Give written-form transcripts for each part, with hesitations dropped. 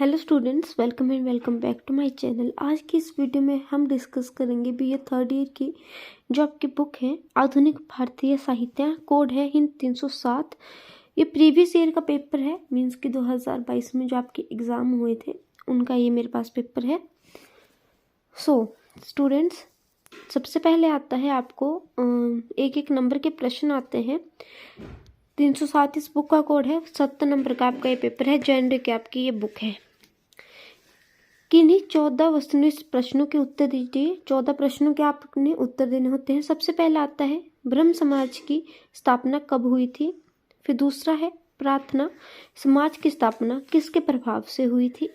Hello students, welcome and welcome back to my channel. आज की इस वीडियो में हम डिस्कस करेंगे बीए थर्ड ईयर की जो आपकी बुक है आधुनिक भारतीय साहित्य, कोड है हिंद 307। ये प्रीवियस ईयर का पेपर है, मींस कि 2022 में जो आपके एग्ज़ाम हुए थे उनका ये मेरे पास पेपर है। स्टूडेंट्स, सबसे पहले आता है आपको एक एक नंबर के प्रश्न आते हैं। 307 इस बुक का कोड है, 70 नंबर का आपका ये पेपर है, जनरल की आपकी ये बुक है। किन्हीं 14 वस्तुनिष्ठ प्रश्नों के उत्तर दीजिए। 14 प्रश्नों के आपने उत्तर देने होते हैं। सबसे पहला आता है ब्रह्म समाज की स्थापना कब हुई थी। फिर दूसरा है प्रार्थना समाज की स्थापना किसके प्रभाव से हुई थी।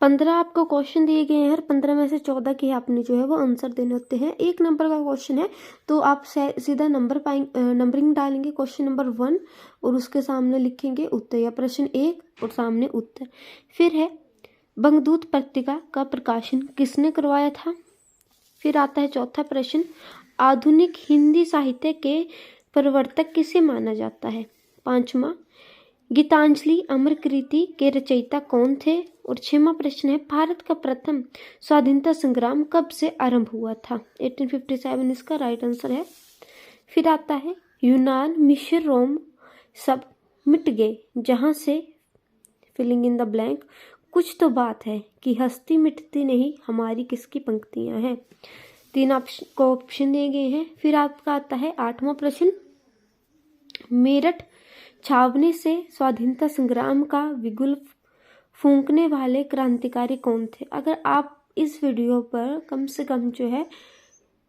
15 आपको क्वेश्चन दिए गए हैं, हर 15 में से 14 के आपने जो है वो आंसर देने होते हैं। एक नंबर का क्वेश्चन है तो आप सीधा नंबरिंग डालेंगे क्वेश्चन नंबर 1 और उसके सामने लिखेंगे उत्तर या प्रश्न 1 और सामने उत्तर। फिर है बंगदूत पत्रिका का प्रकाशन किसने करवाया था। फिर आता है चौथा प्रश्न, आधुनिक हिंदी साहित्य के प्रवर्तक किसे माना जाता है। पांचवा, गीतांजलि अमरकृति के रचयिता कौन थे। और छठवां प्रश्न है भारत का प्रथम स्वाधीनता संग्राम कब से आरंभ हुआ था। 1857 इसका राइट आंसर है। फिर आता है यूनान मिस्र रोम सब मिट गए जहां से फिलिंग इन द ब्लैंक कुछ तो बात है कि हस्ती मिटती नहीं हमारी किसकी पंक्तियां हैं। 3 ऑप्शन दिए गए हैं। फिर आपका आता है 8वां प्रश्न, मेरठ छावनी से स्वाधीनता संग्राम का बिगुल फूंकने वाले क्रांतिकारी कौन थे। अगर आप इस वीडियो पर कम से कम जो है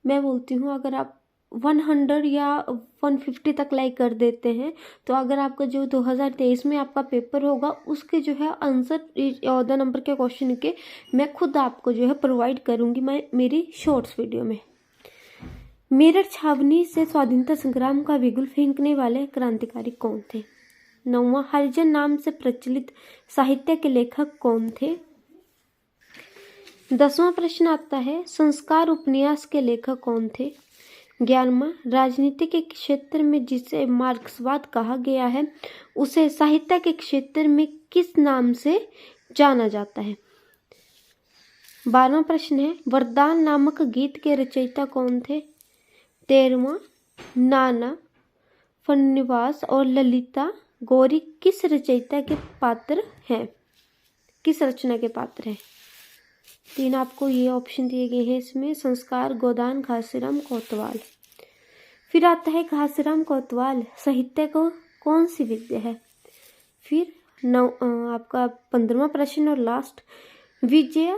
मैं बोलती हूँ अगर आप 100 या 150 तक लाइक कर देते हैं तो अगर आपका जो 2023 में आपका पेपर होगा उसके जो है आंसर 14 नंबर के क्वेश्चन के मैं खुद आपको जो है प्रोवाइड करूँगी मैं मेरी शॉर्ट्स वीडियो में। मेरठ छावनी से स्वाधीनता संग्राम का बिगुल फेंकने वाले क्रांतिकारी कौन थे। 9वां, हरिजन नाम से प्रचलित साहित्य के लेखक कौन थे। 10वां प्रश्न आता है संस्कार उपन्यास के लेखक कौन थे। 11वां, राजनीति के क्षेत्र में जिसे मार्क्सवाद कहा गया है उसे साहित्य के क्षेत्र में किस नाम से जाना जाता है। 12वां प्रश्न है वरदान नामक गीत के रचयिता कौन थे। 13वां, नाना फडणवीस और ललिता गौरी किस रचयिता के पात्र हैं, किस रचना के पात्र हैं। 3 आपको ये ऑप्शन दिए गए हैं इसमें, संस्कार गोदान घासीराम कोतवाल। फिर आता है घासीराम कोतवाल साहित्य को कौन सी विद्या है। फिर आपका 15वां प्रश्न और लास्ट, विजय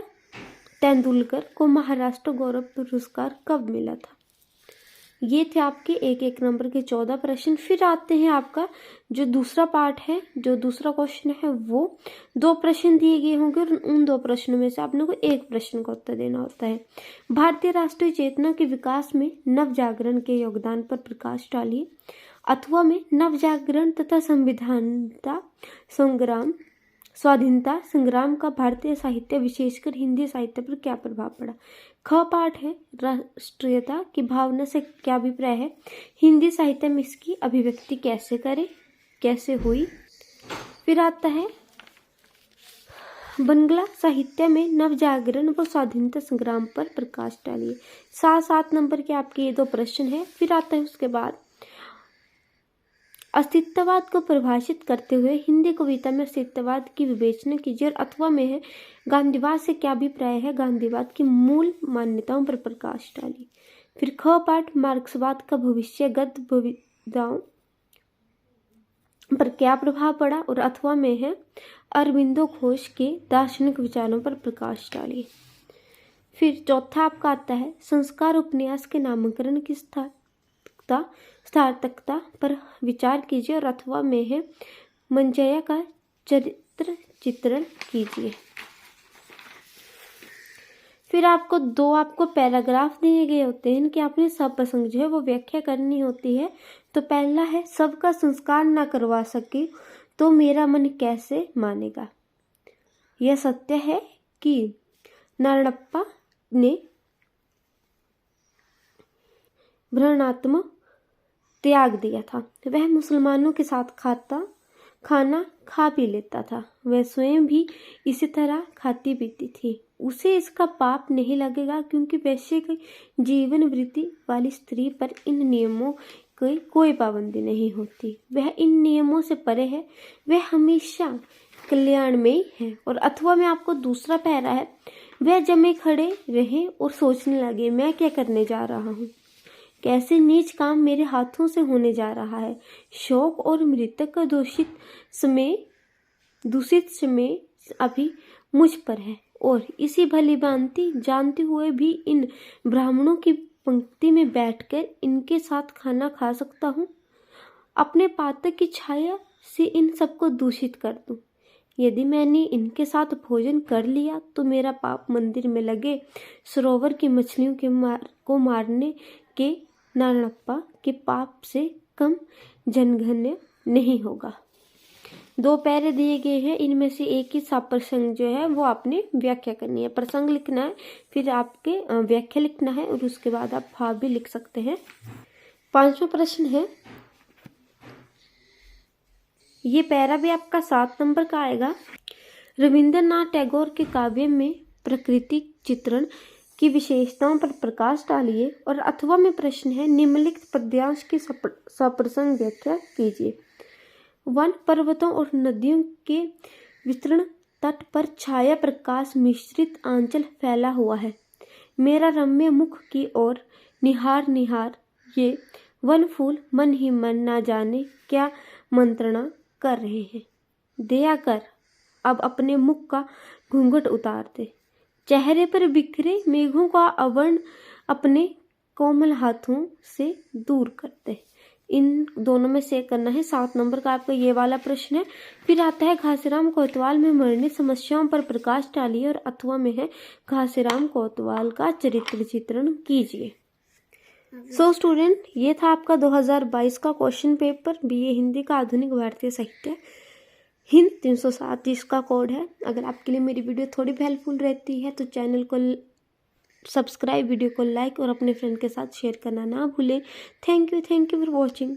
तेंदुलकर को महाराष्ट्र गौरव पुरस्कार कब मिला था। ये थे आपके एक एक नंबर के 14 प्रश्न। फिर आते हैं आपका जो दूसरा पार्ट है, जो दूसरा क्वेश्चन है वो 2 प्रश्न दिए गए होंगे और उन 2 प्रश्नों में से आपने को एक प्रश्न का उत्तर देना होता है। भारतीय राष्ट्रीय चेतना के विकास में नव जागरण के योगदान पर प्रकाश डालिए। अथवा में नव जागरण तथा संविधानता संग्राम स्वाधीनता संग्राम का भारतीय साहित्य विशेषकर हिंदी साहित्य पर क्या प्रभाव पड़ा। ख पाठ है राष्ट्रीयता की भावना से क्या अभिप्राय है, हिंदी साहित्य में इसकी अभिव्यक्ति कैसे करें, कैसे हुई। फिर आता है बंगला साहित्य में नव जागरण व स्वाधीनता संग्राम पर प्रकाश डालिए। 7 नंबर के आपके ये 2 प्रश्न है। फिर आता है उसके बाद अस्तित्ववाद को परिभाषित करते हुए हिंदी कविता में अस्तित्ववाद की विवेचना कीजिए। और अथवा में है गांधीवाद से क्या अभिप्राय है, गांधीवाद की मूल मान्यताओं पर प्रकाश डालिए। फिर ख पाठ मार्क्सवाद का भविष्यगत विविधताओं पर क्या प्रभाव पड़ा। और अथवा में है अरविंदो घोष के दार्शनिक विचारों पर प्रकाश डालिए। फिर चौथा आपका आता है संस्कार उपन्यास के नामकरण की सार्थकता पर विचार कीजिए। और अथवा में है मंजया का चरित्र चित्रण कीजिए। फिर आपको 2 पैराग्राफ दिए गए होते हैं कि आपने सब प्रसंग जो है वो व्याख्या करनी होती है। तो पहला है सबका संस्कार ना करवा सके तो मेरा मन कैसे मानेगा। यह सत्य है कि नारायणप्पा ने वर्णात्मक त्याग दिया था, वह मुसलमानों के साथ खाता खाना खा पी लेता था। वह स्वयं भी इसी तरह खाती पीती थी। उसे इसका पाप नहीं लगेगा, क्योंकि वैसे की जीवन वृत्ति वाली स्त्री पर इन नियमों की कोई पाबंदी नहीं होती। वह इन नियमों से परे है, वह हमेशा कल्याणमयी है। और अथवा में आपको दूसरा पैरा है, वह जमे खड़े रहे और सोचने लगे, मैं क्या करने जा रहा हूँ, कैसे नीच काम मेरे हाथों से होने जा रहा है। शोक और मृतक का दूषित समय अभी मुझ पर है, और इसी भली भांति जानते हुए भी इन ब्राह्मणों की पंक्ति में बैठकर इनके साथ खाना खा सकता हूँ। अपने पातक की छाया से इन सबको दूषित कर दूं। यदि मैंने इनके साथ भोजन कर लिया तो मेरा पाप मंदिर में लगे सरोवर की मछलियों को मारने के नारायणप्पा के पाप से कम जनघन्य नहीं होगा। 2 पैरे दिए गए हैं, इनमें से एक ही सा प्रसंग जो है वो आपने व्याख्या करनी है। प्रसंग लिखना है, फिर आपके व्याख्या लिखना है, और उसके बाद आप भाव भी लिख सकते हैं। 5वां प्रश्न है, ये पैरा भी आपका 7 नंबर का आएगा। रविंद्रनाथ टैगोर के काव्य में प्रकृति चित्रण की विशेषताओं पर प्रकाश डालिए। और अथवा में प्रश्न है, निम्नलिखित पद्यांश की सप्रसंग व्याख्या कीजिए। वन, पर्वतों और नदियों के विस्तृण तट पर छाया प्रकाश मिश्रित आंचल फैला हुआ है। मेरा रम्य मुख की ओर निहार निहार ये वन फूल मन ही मन ना जाने क्या मंत्रणा कर रहे हैं। दया कर अब अपने मुख का घूंघट उतार दे, चेहरे पर बिखरे मेघों का आवरण अपने कोमल हाथों से दूर कर दे। इन दोनों में से करना है। 7 नंबर का आपका ये वाला प्रश्न है। फिर आता है, घासीराम कोतवाल में वर्णित समस्याओं पर प्रकाश डालिए। और अथवा में है, घासीराम कोतवाल का चरित्र चित्रण कीजिए। सो स्टूडेंट, ये था आपका 2022 का क्वेश्चन पेपर, बीए हिंदी का आधुनिक भारतीय साहित्य, हिंद 307 इसका कोड है। अगर आपके लिए मेरी वीडियो थोड़ी भी हेल्पफुल रहती है तो चैनल को सब्सक्राइब, वीडियो को लाइक और अपने फ्रेंड के साथ शेयर करना ना भूलें। Thank you for watching.